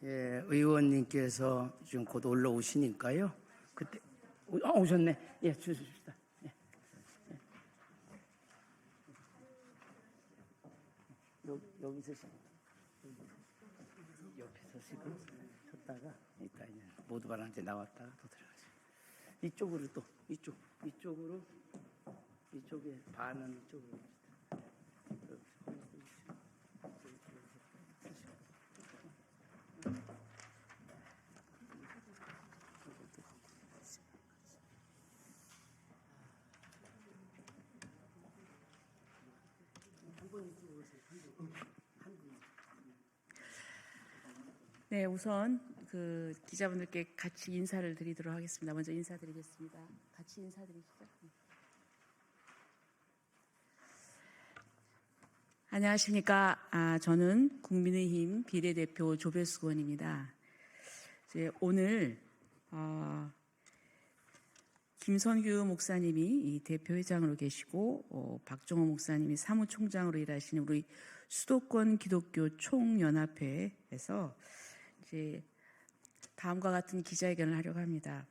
예, 의원님께서 지금 곧 올라오시니까요. 그때 오셨네. 예, 주십시다. 예. 여기 서시고 옆에 서시고 섰다가 이따 이제 모두발한테 나왔다가 또 들어가시고 이쪽으로 또 이쪽으로 이쪽에 반은 이쪽으로. 네, 우선 그 기자분들께 같이 인사를 드리도록 하겠습니다. 먼저 인사드리겠습니다. 같이 인사드리시죠. 안녕하십니까. 저는 국민의힘 비례대표 조배수 의원입니다. 오늘 김선규 목사님이 이 대표회장으로 계시고 박종호 목사님이 사무총장으로 일하시는 우리 수도권 기독교 총연합회에서 이제 다음과 같은 기자회견을 하려고 합니다.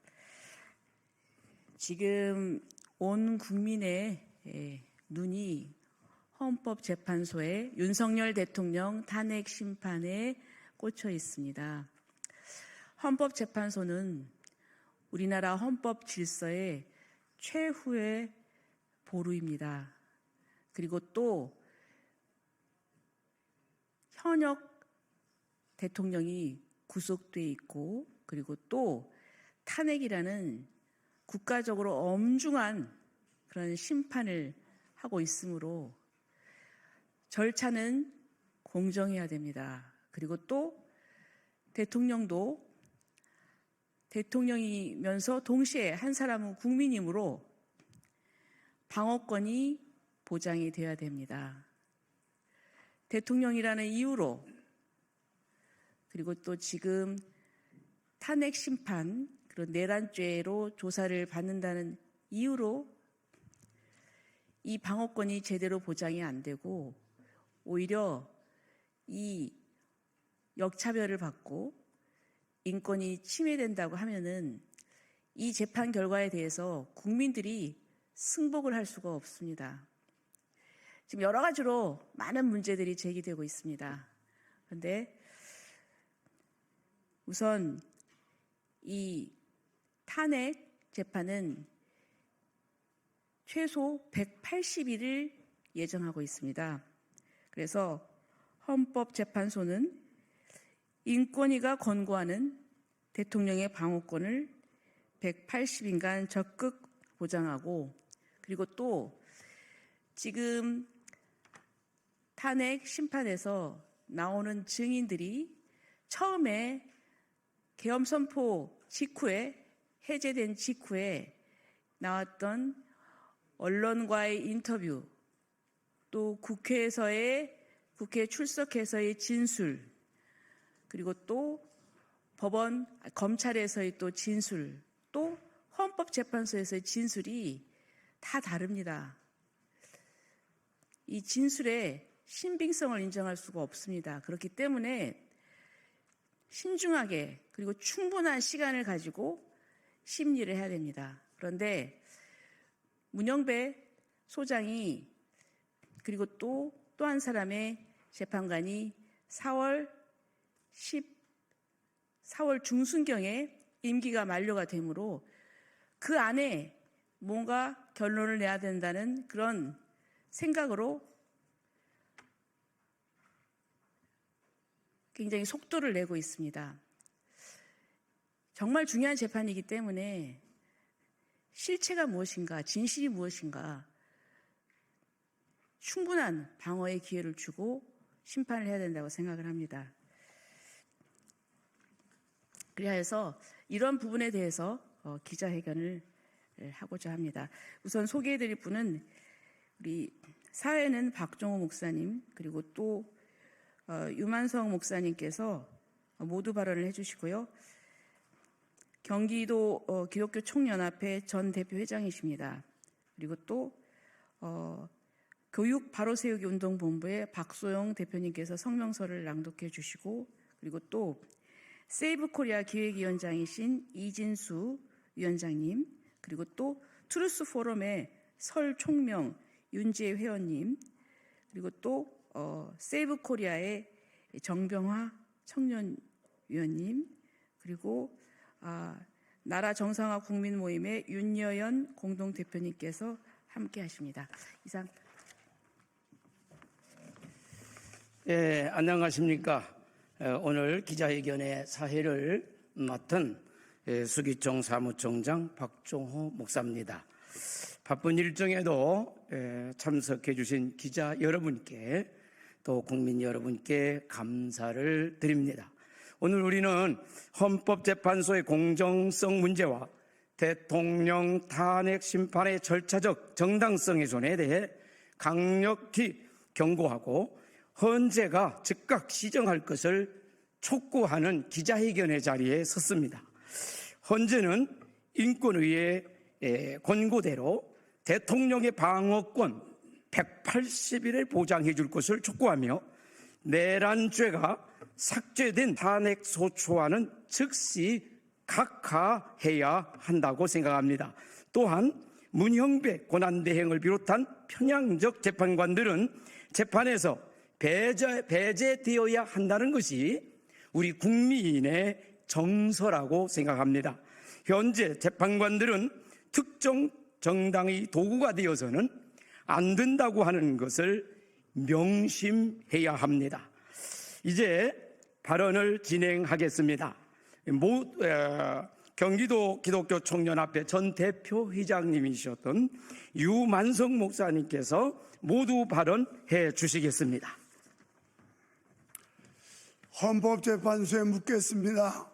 지금 온 국민의 눈이 헌법재판소의 윤석열 대통령 탄핵 심판에 꽂혀 있습니다. 헌법재판소는 우리나라 헌법 질서의 최후의 보루입니다. 그리고 또 현역 대통령이 구속돼 있고, 그리고 또 탄핵이라는 국가적으로 엄중한 그런 심판을 하고 있으므로 절차는 공정해야 됩니다. 그리고 또 대통령도 대통령이면서 동시에 한 사람은 국민이므로 방어권이 보장이 되어야 됩니다. 대통령이라는 이유로, 그리고 또 지금 탄핵 심판, 그런 내란죄로 조사를 받는다는 이유로 이 방어권이 제대로 보장이 안 되고 오히려 이 역차별을 받고 인권이 침해된다고 하면은 이 재판 결과에 대해서 국민들이 승복을 할 수가 없습니다. 지금 여러 가지로 많은 문제들이 제기되고 있습니다. 그런데 우선 이 탄핵 재판은 최소 180일을 예정하고 있습니다. 그래서 헌법재판소는 인권위가 권고하는 대통령의 방어권을 180일간 적극 보장하고, 그리고 또 지금 탄핵 심판에서 나오는 증인들이 처음에 계엄 선포 직후에, 해제된 직후에 나왔던 언론과의 인터뷰, 또 국회에 출석해서의 진술, 그리고 또 검찰에서의 또 진술, 또 헌법재판소에서의 진술이 다 다릅니다. 이 진술의 신빙성을 인정할 수가 없습니다. 그렇기 때문에 신중하게, 그리고 충분한 시간을 가지고 심리를 해야 됩니다. 그런데 문영배 소장이, 그리고 또 한 사람의 재판관이 4월 중순경에 임기가 만료가 되므로 그 안에 뭔가 결론을 내야 된다는 그런 생각으로 굉장히 속도를 내고 있습니다. 정말 중요한 재판이기 때문에 실체가 무엇인가, 진실이 무엇인가 충분한 방어의 기회를 주고 심판을 해야 된다고 생각을 합니다. 그래서 이런 부분에 대해서 기자회견을 하고자 합니다. 우선 소개해드릴 분은 우리 사회는 박종호 목사님, 그리고 또 유만성 목사님께서 모두 발언을 해주시고요. 경기도 기독교 총연합회 전 대표회장이십니다. 그리고 또 교육 바로세우기 운동본부의 박소영 대표님께서 성명서를 낭독해 주시고, 그리고 또 세이브 코리아 기획위원장이신 이진수 위원장님, 그리고 또 트루스 포럼의 설총명 윤지혜 회원님, 그리고 또 세이브 코리아의 정병화 청년위원님, 그리고 나라 정상화 국민 모임의 윤여연 공동대표님께서 함께 하십니다. 이상. 예, 안녕하십니까. 오늘 기자회견의 사회를 맡은 수기총 사무총장 박종호 목사입니다. 바쁜 일정에도 참석해 주신 기자 여러분께 또 국민 여러분께 감사를 드립니다. 오늘 우리는 헌법재판소의 공정성 문제와 대통령 탄핵 심판의 절차적 정당성 훼손에 대해 강력히 경고하고 헌재가 즉각 시정할 것을 촉구하는 기자회견의 자리에 섰습니다. 헌재는 인권위의 권고대로 대통령의 방어권 180일을 보장해 줄 것을 촉구하며 내란죄가 삭제된 탄핵소추안은 즉시 각하해야 한다고 생각합니다. 또한 문형배 권한대행을 비롯한 편향적 재판관들은 재판에서 배제되어야 한다는 것이 우리 국민의 정서라고 생각합니다. 현재 재판관들은 특정 정당의 도구가 되어서는 안 된다고 하는 것을 명심해야 합니다. 이제 발언을 진행하겠습니다. 경기도 기독교 청년합회 전 대표회장님이셨던 유만성 목사님께서 모두 발언해 주시겠습니다. 헌법재판소에 묻겠습니다.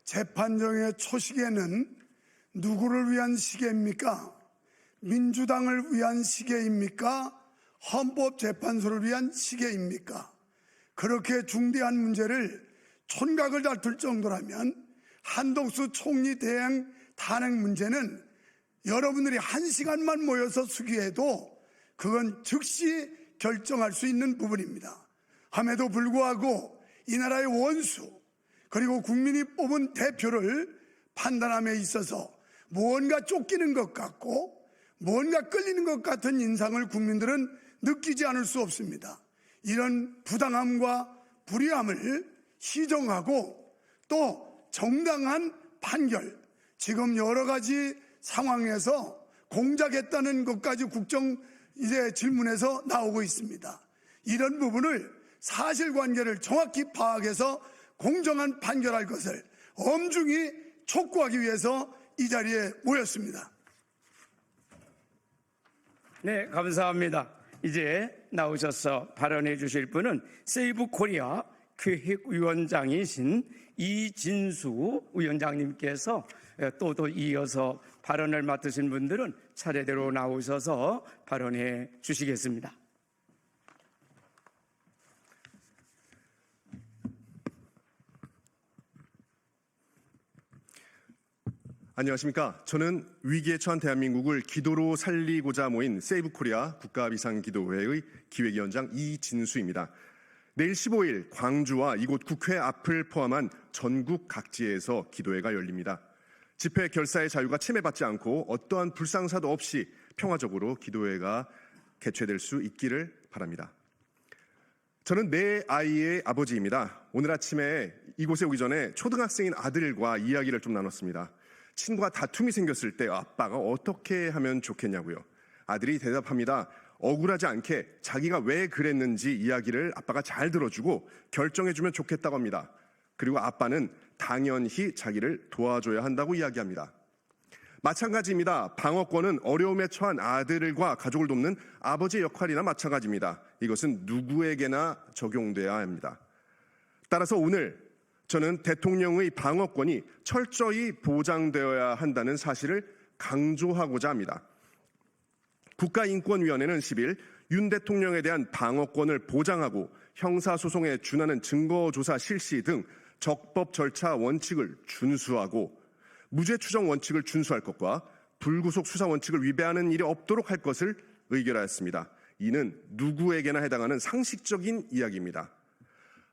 재판정의 초시계는 누구를 위한 시계입니까? 민주당을 위한 시계입니까? 헌법재판소를 위한 시계입니까? 그렇게 중대한 문제를 촌각을 다툴 정도라면 한덕수 총리 대행 탄핵 문제는 여러분들이 1시간만 모여서 수기해도 그건 즉시 결정할 수 있는 부분입니다. 함에도 불구하고 이 나라의 원수 그리고 국민이 뽑은 대표를 판단함에 있어서 무언가 쫓기는 것 같고 뭔가 끌리는 것 같은 인상을 국민들은 느끼지 않을 수 없습니다. 이런 부당함과 불의함을 시정하고 또 정당한 판결, 지금 여러 가지 상황에서 공작했다는 것까지 국정 질문에서 나오고 있습니다. 이런 부분을 사실관계를 정확히 파악해서 공정한 판결할 것을 엄중히 촉구하기 위해서 이 자리에 모였습니다. 네, 감사합니다. 이제 나오셔서 발언해 주실 분은 세이브 코리아 기획위원장이신 이진수 위원장님께서 또 이어서 발언을 맡으신 분들은 차례대로 나오셔서 발언해 주시겠습니다. 안녕하십니까. 저는 위기에 처한 대한민국을 기도로 살리고자 모인 세이브 코리아 국가비상기도회의 기획위원장 이진수입니다. 내일 15일 광주와 이곳 국회 앞을 포함한 전국 각지에서 기도회가 열립니다. 집회 결사의 자유가 침해받지 않고 어떠한 불상사도 없이 평화적으로 기도회가 개최될 수 있기를 바랍니다. 저는 네 아이의 아버지입니다. 오늘 아침에 이곳에 오기 전에 초등학생인 아들과 이야기를 좀 나눴습니다. 친구와 다툼이 생겼을 때 아빠가 어떻게 하면 좋겠냐고요. 아들이 대답합니다. 억울하지 않게 자기가 왜 그랬는지 이야기를 아빠가 잘 들어주고 결정해주면 좋겠다고 합니다. 그리고 아빠는 당연히 자기를 도와줘야 한다고 이야기합니다. 마찬가지입니다. 방어권은 어려움에 처한 아들과 가족을 돕는 아버지의 역할이나 마찬가지입니다. 이것은 누구에게나 적용돼야 합니다. 따라서 오늘 저는 대통령의 방어권이 철저히 보장되어야 한다는 사실을 강조하고자 합니다. 국가인권위원회는 10일 윤 대통령에 대한 방어권을 보장하고 형사소송에 준하는 증거조사 실시 등 적법 절차 원칙을 준수하고 무죄 추정 원칙을 준수할 것과 불구속 수사 원칙을 위배하는 일이 없도록 할 것을 의결하였습니다. 이는 누구에게나 해당하는 상식적인 이야기입니다.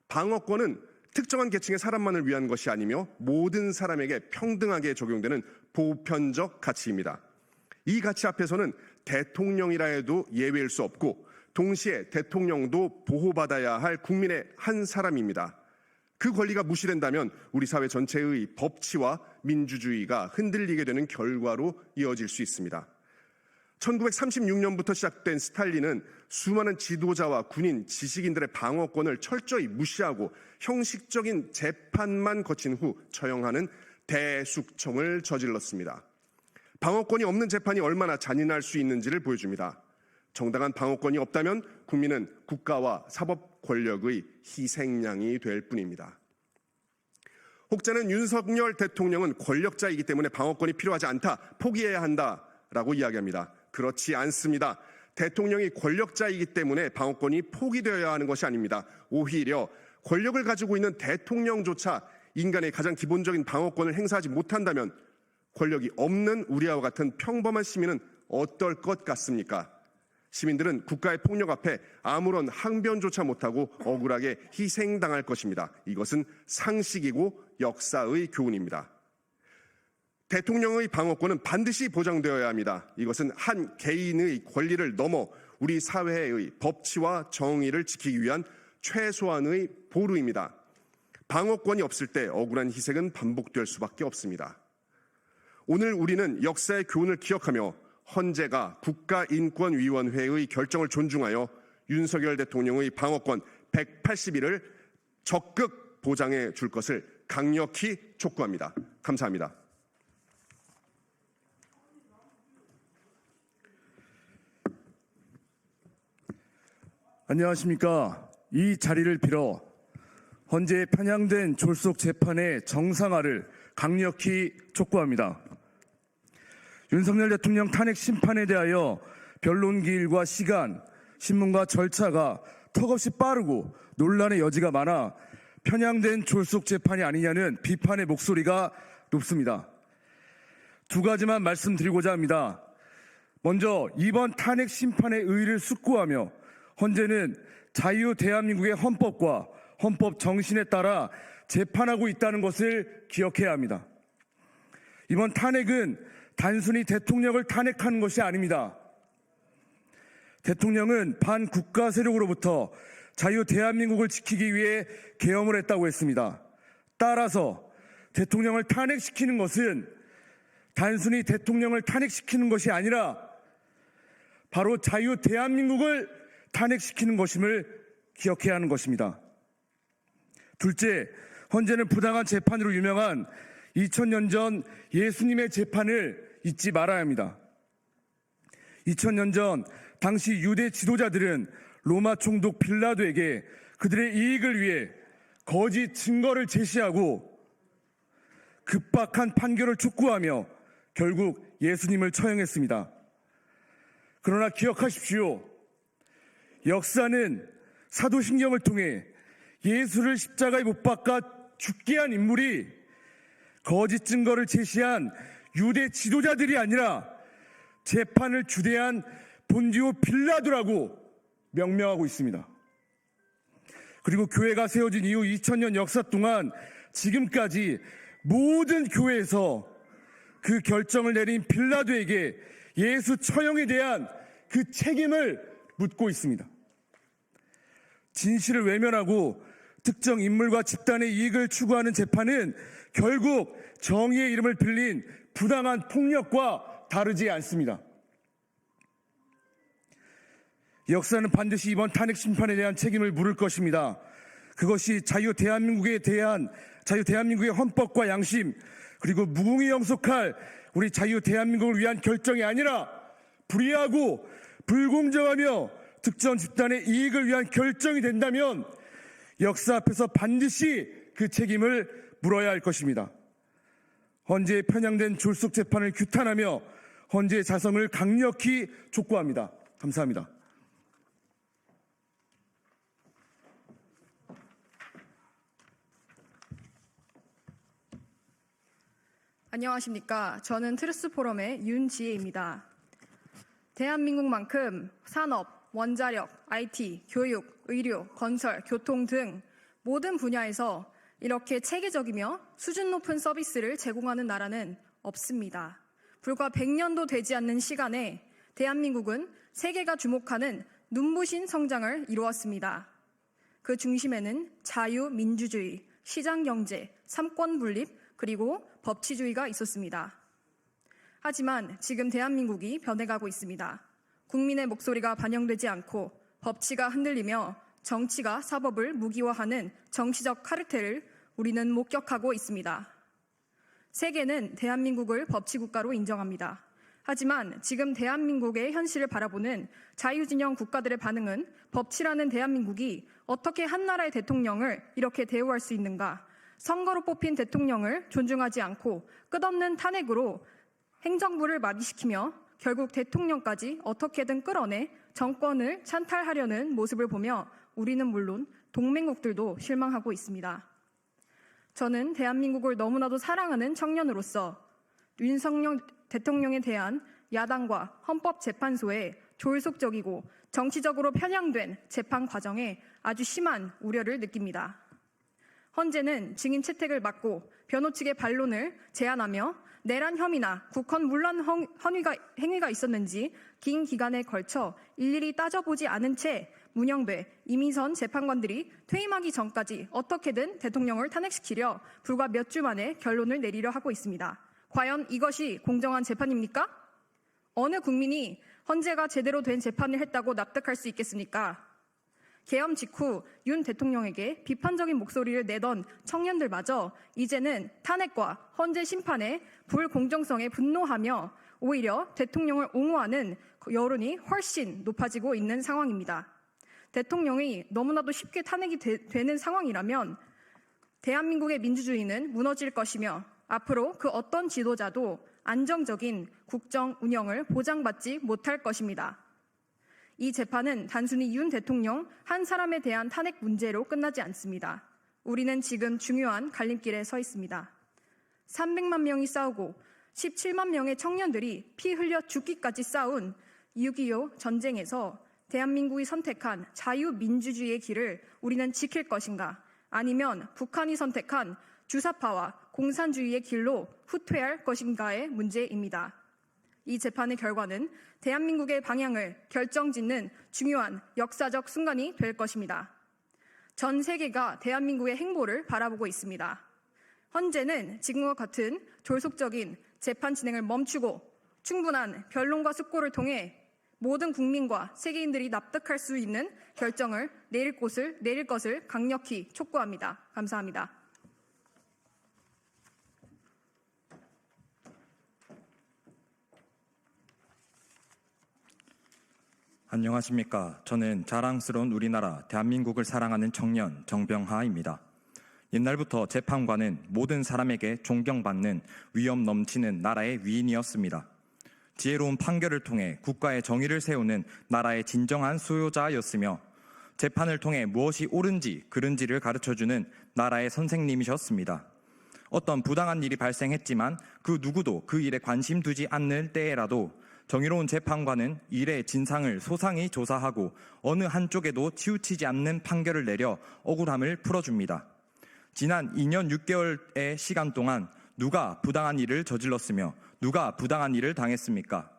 방어권은 특정한 계층의 사람만을 위한 것이 아니며 모든 사람에게 평등하게 적용되는 보편적 가치입니다. 이 가치 앞에서는 대통령이라 해도 예외일 수 없고 동시에 대통령도 보호받아야 할 국민의 한 사람입니다. 그 권리가 무시된다면 우리 사회 전체의 법치와 민주주의가 흔들리게 되는 결과로 이어질 수 있습니다. 1936년부터 시작된 스탈린은 수많은 지도자와 군인, 지식인들의 방어권을 철저히 무시하고 형식적인 재판만 거친 후 처형하는 대숙청을 저질렀습니다. 방어권이 없는 재판이 얼마나 잔인할 수 있는지를 보여줍니다. 정당한 방어권이 없다면 국민은 국가와 사법 권력의 희생양이 될 뿐입니다. 혹자는 윤석열 대통령은 권력자이기 때문에 방어권이 필요하지 않다, 포기해야 한다라고 이야기합니다. 그렇지 않습니다. 대통령이 권력자이기 때문에 방어권이 포기되어야 하는 것이 아닙니다. 오히려 권력을 가지고 있는 대통령조차 인간의 가장 기본적인 방어권을 행사하지 못한다면 권력이 없는 우리와 같은 평범한 시민은 어떨 것 같습니까? 시민들은 국가의 폭력 앞에 아무런 항변조차 못하고 억울하게 희생당할 것입니다. 이것은 상식이고 역사의 교훈입니다. 대통령의 방어권은 반드시 보장되어야 합니다. 이것은 한 개인의 권리를 넘어 우리 사회의 법치와 정의를 지키기 위한 최소한의 보루입니다. 방어권이 없을 때 억울한 희생은 반복될 수밖에 없습니다. 오늘 우리는 역사의 교훈을 기억하며 헌재가 국가인권위원회의 결정을 존중하여 윤석열 대통령의 방어권 180일을 적극 보장해 줄 것을 강력히 촉구합니다. 감사합니다. 안녕하십니까. 이 자리를 빌어 헌재에 편향된 졸속 재판의 정상화를 강력히 촉구합니다. 윤석열 대통령 탄핵 심판에 대하여 변론 기일과 시간, 신문과 절차가 턱없이 빠르고 논란의 여지가 많아 편향된 졸속 재판이 아니냐는 비판의 목소리가 높습니다. 두 가지만 말씀드리고자 합니다. 먼저 이번 탄핵 심판의 의의를 숙고하며 헌재는 자유 대한민국의 헌법과 헌법 정신에 따라 재판하고 있다는 것을 기억해야 합니다. 이번 탄핵은 단순히 대통령을 탄핵하는 것이 아닙니다. 대통령은 반국가 세력으로부터 자유 대한민국을 지키기 위해 계엄을 했다고 했습니다. 따라서 대통령을 탄핵시키는 것은 단순히 대통령을 탄핵시키는 것이 아니라 바로 자유 대한민국을 탄핵시키는 것임을 기억해야 하는 것입니다. 둘째, 헌재는 부당한 재판으로 유명한 2000년 전 예수님의 재판을 잊지 말아야 합니다. 2000년 전 당시 유대 지도자들은 로마 총독 빌라도에게 그들의 이익을 위해 거짓 증거를 제시하고 급박한 판결을 촉구하며 결국 예수님을 처형했습니다. 그러나 기억하십시오. 역사는 사도신경을 통해 예수를 십자가에 못 박아 죽게 한 인물이 거짓 증거를 제시한 유대 지도자들이 아니라 재판을 주대한 본디오 빌라도라고 명명하고 있습니다. 그리고 교회가 세워진 이후 2000년 역사 동안 지금까지 모든 교회에서 그 결정을 내린 빌라도에게 예수 처형에 대한 그 책임을 묻고 있습니다. 진실을 외면하고 특정 인물과 집단의 이익을 추구하는 재판은 결국 정의의 이름을 빌린 부당한 폭력과 다르지 않습니다. 역사는 반드시 이번 탄핵 심판에 대한 책임을 물을 것입니다. 그것이 자유 대한민국의 헌법과 양심 그리고 무궁히 영속할 우리 자유 대한민국을 위한 결정이 아니라 불의하고 불공정하며 특정 집단의 이익을 위한 결정이 된다면 역사 앞에서 반드시 그 책임을 물어야 할 것입니다. 헌재의 편향된 졸속 재판을 규탄하며 헌재의 자성을 강력히 촉구합니다. 감사합니다. 안녕하십니까. 저는 트루스포럼의 윤지혜입니다. 대한민국만큼 산업, 원자력, IT, 교육, 의료, 건설, 교통 등 모든 분야에서 이렇게 체계적이며 수준 높은 서비스를 제공하는 나라는 없습니다. 불과 100년도 되지 않는 시간에 대한민국은 세계가 주목하는 눈부신 성장을 이루었습니다. 그 중심에는 자유민주주의, 시장경제, 삼권분립, 그리고 법치주의가 있었습니다. 하지만 지금 대한민국이 변해가고 있습니다. 국민의 목소리가 반영되지 않고 법치가 흔들리며 정치가 사법을 무기화하는 정치적 카르텔을 우리는 목격하고 있습니다. 세계는 대한민국을 법치국가로 인정합니다. 하지만 지금 대한민국의 현실을 바라보는 자유진영 국가들의 반응은 법치라는 대한민국이 어떻게 한 나라의 대통령을 이렇게 대우할 수 있는가? 선거로 뽑힌 대통령을 존중하지 않고 끝없는 탄핵으로 행정부를 마비시키며 결국 대통령까지 어떻게든 끌어내 정권을 찬탈하려는 모습을 보며 우리는 물론 동맹국들도 실망하고 있습니다. 저는 대한민국을 너무나도 사랑하는 청년으로서 윤석열 대통령에 대한 야당과 헌법재판소의 졸속적이고 정치적으로 편향된 재판 과정에 아주 심한 우려를 느낍니다. 헌재는 증인 채택을 막고 변호 측의 반론을 제한하며 내란 혐의나 국헌 문란 행위가 있었는지 긴 기간에 걸쳐 일일이 따져보지 않은 채 문영배, 이민선 재판관들이 퇴임하기 전까지 어떻게든 대통령을 탄핵시키려 불과 몇 주 만에 결론을 내리려 하고 있습니다. 과연 이것이 공정한 재판입니까? 어느 국민이 헌재가 제대로 된 재판을 했다고 납득할 수 있겠습니까? 계엄 직후 윤 대통령에게 비판적인 목소리를 내던 청년들마저 이제는 탄핵과 헌재 심판의 불공정성에 분노하며 오히려 대통령을 옹호하는 여론이 훨씬 높아지고 있는 상황입니다. 대통령이 너무나도 쉽게 탄핵이 되는 상황이라면 대한민국의 민주주의는 무너질 것이며 앞으로 그 어떤 지도자도 안정적인 국정 운영을 보장받지 못할 것입니다. 이 재판은 단순히 윤 대통령 한 사람에 대한 탄핵 문제로 끝나지 않습니다. 우리는 지금 중요한 갈림길에 서 있습니다. 300만 명이 싸우고 17만 명의 청년들이 피 흘려 죽기까지 싸운 6.25 전쟁에서 대한민국이 선택한 자유민주주의의 길을 우리는 지킬 것인가? 아니면 북한이 선택한 주사파와 공산주의의 길로 후퇴할 것인가의 문제입니다. 이 재판의 결과는 대한민국의 방향을 결정짓는 중요한 역사적 순간이 될 것입니다. 전 세계가 대한민국의 행보를 바라보고 있습니다. 헌재는 지금과 같은 졸속적인 재판 진행을 멈추고 충분한 변론과 숙고를 통해 모든 국민과 세계인들이 납득할 수 있는 결정을 내릴 것을 강력히 촉구합니다. 감사합니다. 안녕하십니까. 저는 자랑스러운 우리나라 대한민국을 사랑하는 청년 정병하입니다. 옛날부터 재판관은 모든 사람에게 존경받는 위엄 넘치는 나라의 위인이었습니다. 지혜로운 판결을 통해 국가의 정의를 세우는 나라의 진정한 수호자였으며 재판을 통해 무엇이 옳은지 그른지를 가르쳐주는 나라의 선생님이셨습니다. 어떤 부당한 일이 발생했지만 그 누구도 그 일에 관심 두지 않는 때에라도 정의로운 재판관은 일의 진상을 소상히 조사하고 어느 한쪽에도 치우치지 않는 판결을 내려 억울함을 풀어줍니다. 지난 2년 6개월의 시간 동안 누가 부당한 일을 저질렀으며 누가 부당한 일을 당했습니까?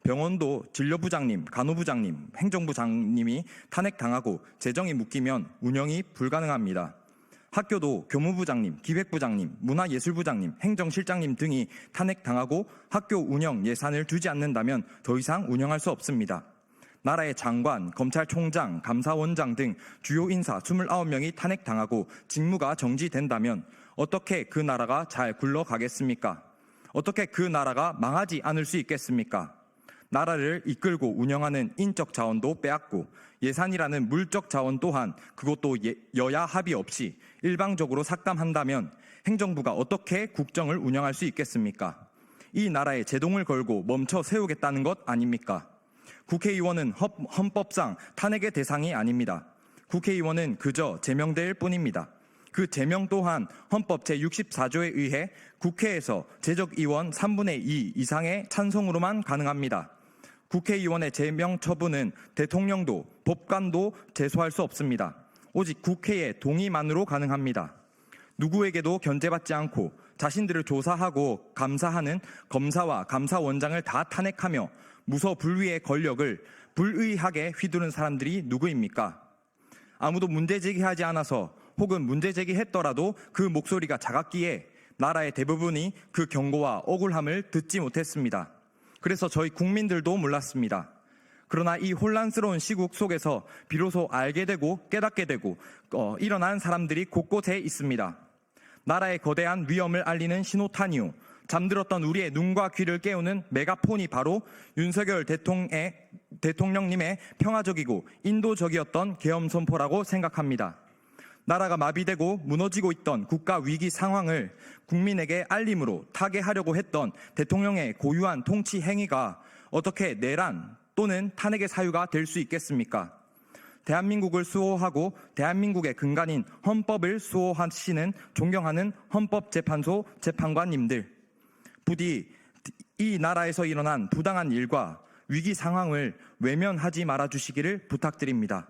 병원도 진료부장님, 간호부장님, 행정부장님이 탄핵당하고 재정이 묶이면 운영이 불가능합니다. 학교도 교무부장님, 기획부장님, 문화예술부장님, 행정실장님 등이 탄핵당하고 학교 운영 예산을 주지 않는다면 더 이상 운영할 수 없습니다. 나라의 장관, 검찰총장, 감사원장 등 주요 인사 29명이 탄핵당하고 직무가 정지된다면 어떻게 그 나라가 잘 굴러가겠습니까? 어떻게 그 나라가 망하지 않을 수 있겠습니까? 나라를 이끌고 운영하는 인적 자원도 빼앗고 예산이라는 물적 자원 또한 그것도 여야 합의 없이 일방적으로 삭감한다면 행정부가 어떻게 국정을 운영할 수 있겠습니까? 이 나라에 제동을 걸고 멈춰 세우겠다는 것 아닙니까? 국회의원은 헌법상 탄핵의 대상이 아닙니다. 국회의원은 그저 제명될 뿐입니다. 그 제명 또한 헌법 제64조에 의해 국회에서 재적의원 3분의 2 이상의 찬성으로만 가능합니다. 국회의원의 제명 처분은 대통령도 법관도 제소할 수 없습니다. 오직 국회의 동의만으로 가능합니다. 누구에게도 견제받지 않고 자신들을 조사하고 감사하는 검사와 감사원장을 다 탄핵하며 무서불위의 권력을 불의하게 휘두른 사람들이 누구입니까? 아무도 문제 제기하지 않아서 혹은 문제 제기했더라도 그 목소리가 작았기에 나라의 대부분이 그 경고와 억울함을 듣지 못했습니다. 그래서 저희 국민들도 몰랐습니다. 그러나 이 혼란스러운 시국 속에서 비로소 알게 되고 깨닫게 되고 일어난 사람들이 곳곳에 있습니다. 나라의 거대한 위험을 알리는 신호탄이요, 잠들었던 우리의 눈과 귀를 깨우는 메가폰이 바로 윤석열 대통령님의 평화적이고 인도적이었던 계엄선포라고 생각합니다. 나라가 마비되고 무너지고 있던 국가 위기 상황을 국민에게 알림으로 타개하려고 했던 대통령의 고유한 통치 행위가 어떻게 내란 또는 탄핵의 사유가 될 수 있겠습니까? 대한민국을 수호하고 대한민국의 근간인 헌법을 수호하시는 존경하는 헌법재판소 재판관님들, 부디 이 나라에서 일어난 부당한 일과 위기 상황을 외면하지 말아주시기를 부탁드립니다.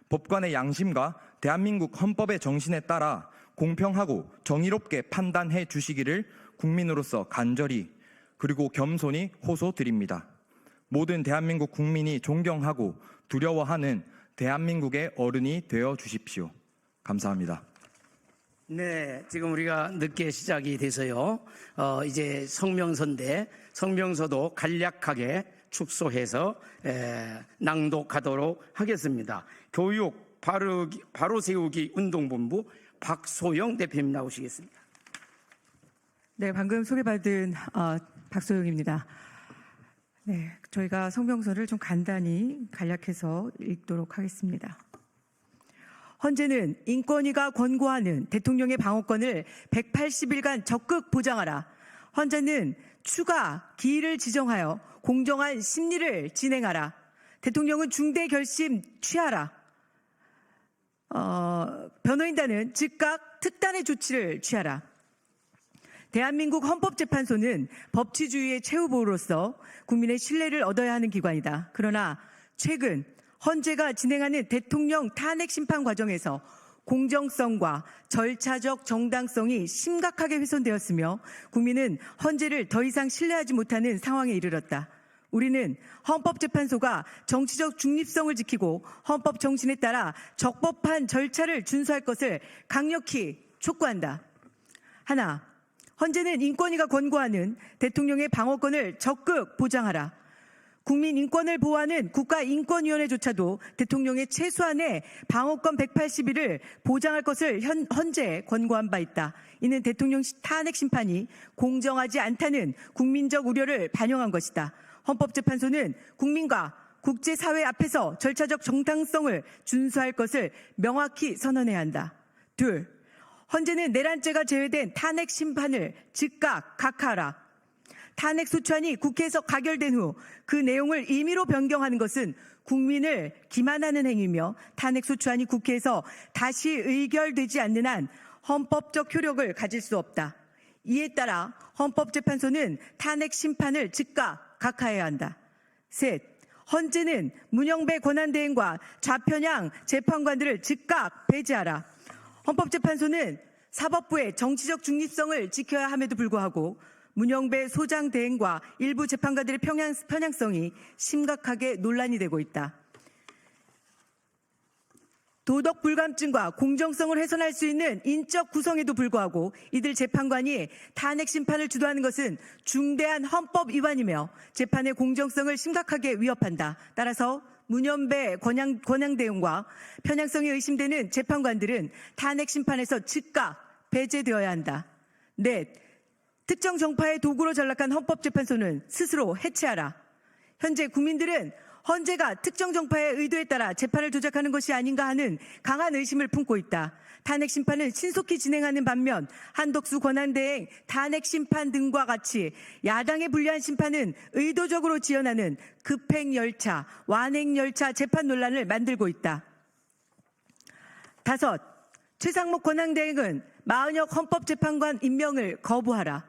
법관의 양심과 대한민국 헌법의 정신에 따라 공평하고 정의롭게 판단해 주시기를 국민으로서 간절히 그리고 겸손히 호소드립니다. 모든 대한민국 국민이 존경하고 두려워하는 대한민국의 어른이 되어 주십시오. 감사합니다. 네, 지금 우리가 늦게 시작이 돼서요. 이제 성명서인데 성명서도 간략하게 축소해서 낭독하도록 하겠습니다. 교육 바로 세우기 운동본부 박소영 대표님 나오시겠습니다. 네, 방금 소개받은 박소영입니다. 네, 저희가 성명서를 좀 간단히 간략해서 읽도록 하겠습니다. 헌재는 인권위가 권고하는 대통령의 방어권을 180일간 적극 보장하라. 헌재는 추가 기일을 지정하여 공정한 심리를 진행하라. 대통령은 중대 결심 취하라. 변호인단은 즉각 특단의 조치를 취하라. 대한민국 헌법재판소는 법치주의의 최후보로서 국민의 신뢰를 얻어야 하는 기관이다. 그러나 최근 헌재가 진행하는 대통령 탄핵 심판 과정에서 공정성과 절차적 정당성이 심각하게 훼손되었으며 국민은 헌재를 더 이상 신뢰하지 못하는 상황에 이르렀다. 우리는 헌법재판소가 정치적 중립성을 지키고 헌법 정신에 따라 적법한 절차를 준수할 것을 강력히 촉구한다. 하나, 헌재는 인권위가 권고하는 대통령의 방어권을 적극 보장하라. 국민 인권을 보호하는 국가인권위원회조차도 대통령의 최소한의 방어권 180일을 보장할 것을 헌재에 권고한 바 있다. 이는 대통령 탄핵 심판이 공정하지 않다는 국민적 우려를 반영한 것이다. 헌법재판소는 국민과 국제사회 앞에서 절차적 정당성을 준수할 것을 명확히 선언해야 한다. 둘, 헌재는 내란죄가 제외된 탄핵 심판을 즉각 각하하라. 탄핵 소추안이 국회에서 가결된 후 그 내용을 임의로 변경하는 것은 국민을 기만하는 행위며 탄핵 소추안이 국회에서 다시 의결되지 않는 한 헌법적 효력을 가질 수 없다. 이에 따라 헌법재판소는 탄핵 심판을 즉각 각하해야 한다. 셋, 헌재는 문영배 권한대행과 좌편향 재판관들을 즉각 배제하라. 헌법재판소는 사법부의 정치적 중립성을 지켜야 함에도 불구하고 문영배 소장 대행과 일부 재판관들의 편향성이 심각하게 논란이 되고 있다. 도덕 불감증과 공정성을 훼손할 수 있는 인적 구성에도 불구하고 이들 재판관이 탄핵 심판을 주도하는 것은 중대한 헌법 위반이며 재판의 공정성을 심각하게 위협한다. 따라서 문영배 권한대행과 편향성이 의심되는 재판관들은 탄핵 심판에서 즉각 배제되어야 한다. 넷, 특정 정파의 도구로 전락한 헌법재판소는 스스로 해체하라. 현재 국민들은 헌재가 특정 정파의 의도에 따라 재판을 조작하는 것이 아닌가 하는 강한 의심을 품고 있다. 탄핵 심판은 신속히 진행하는 반면 한덕수 권한대행 탄핵 심판 등과 같이 야당에 불리한 심판은 의도적으로 지연하는 급행열차, 완행열차 재판 논란을 만들고 있다. 다섯, 최상목 권한대행은 마은혁 헌법재판관 임명을 거부하라.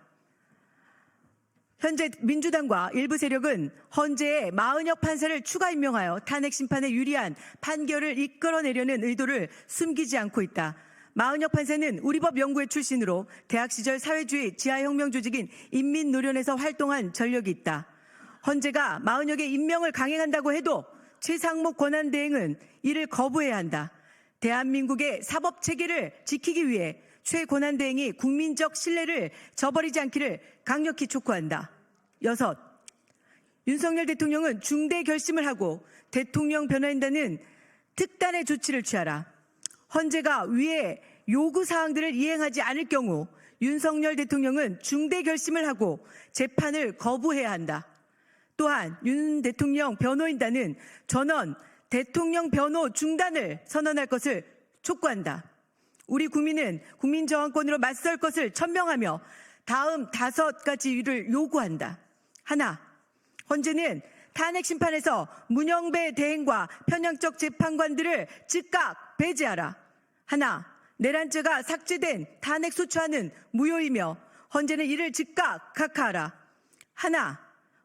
현재 민주당과 일부 세력은 헌재에 마은혁 판사를 추가 임명하여 탄핵 심판에 유리한 판결을 이끌어내려는 의도를 숨기지 않고 있다. 마은혁 판사는 우리법 연구회 출신으로 대학 시절 사회주의 지하혁명 조직인 인민노련에서 활동한 전력이 있다. 헌재가 마은혁의 임명을 강행한다고 해도 최상목 권한대행은 이를 거부해야 한다. 대한민국의 사법체계를 지키기 위해 최 권한대행이 국민적 신뢰를 저버리지 않기를 강력히 촉구한다. 6. 윤석열 대통령은 중대 결심을 하고 대통령 변호인단은 특단의 조치를 취하라. 헌재가 위의 요구사항들을 이행하지 않을 경우 윤석열 대통령은 중대 결심을 하고 재판을 거부해야 한다. 또한 윤 대통령 변호인단은 전원 대통령 변호 중단을 선언할 것을 촉구한다. 우리 국민은 국민저항권으로 맞설 것을 천명하며 다음 5가지를 요구한다. 하나, 헌재는 탄핵 심판에서 문영배 대행과 편향적 재판관들을 즉각 배제하라. 하나, 내란죄가 삭제된 탄핵 소추안은 무효이며 헌재는 이를 즉각 각하하라. 하나,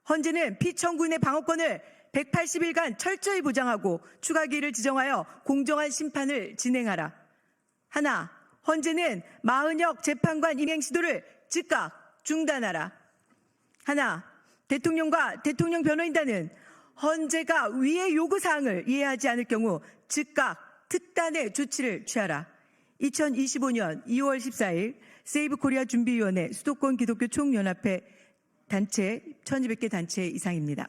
헌재는 피청구인의 방어권을 180일간 철저히 보장하고 추가 기일을 지정하여 공정한 심판을 진행하라. 하나, 헌재는 마은혁 재판관 임행 시도를 즉각 중단하라. 하나, 대통령과 대통령 변호인단은 헌재가 위의 요구사항을 이해하지 않을 경우 즉각 특단의 조치를 취하라. 2025년 2월 14일 세이브코리아 준비위원회 수도권 기독교 총연합회 단체 1200개 단체 이상입니다.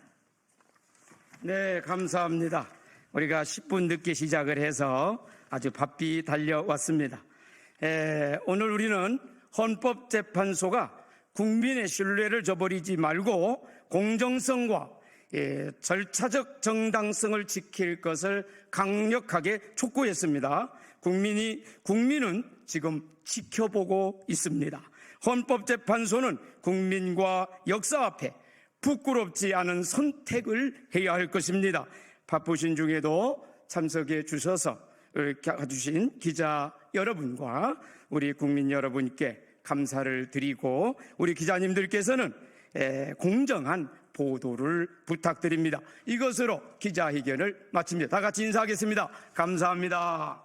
네, 감사합니다. 우리가 10분 늦게 시작을 해서 아주 바삐 달려왔습니다. 오늘 우리는 헌법재판소가 국민의 신뢰를 저버리지 말고 공정성과 절차적 정당성을 지킬 것을 강력하게 촉구했습니다. 국민은 지금 지켜보고 있습니다. 헌법재판소는 국민과 역사 앞에 부끄럽지 않은 선택을 해야 할 것입니다. 바쁘신 중에도 참석해 주셔서 가주신 기자 여러분과 우리 국민 여러분께 감사를 드리고 우리 기자님들께서는 공정한 보도를 부탁드립니다. 이것으로 기자회견을 마칩니다. 다 같이 인사하겠습니다. 감사합니다.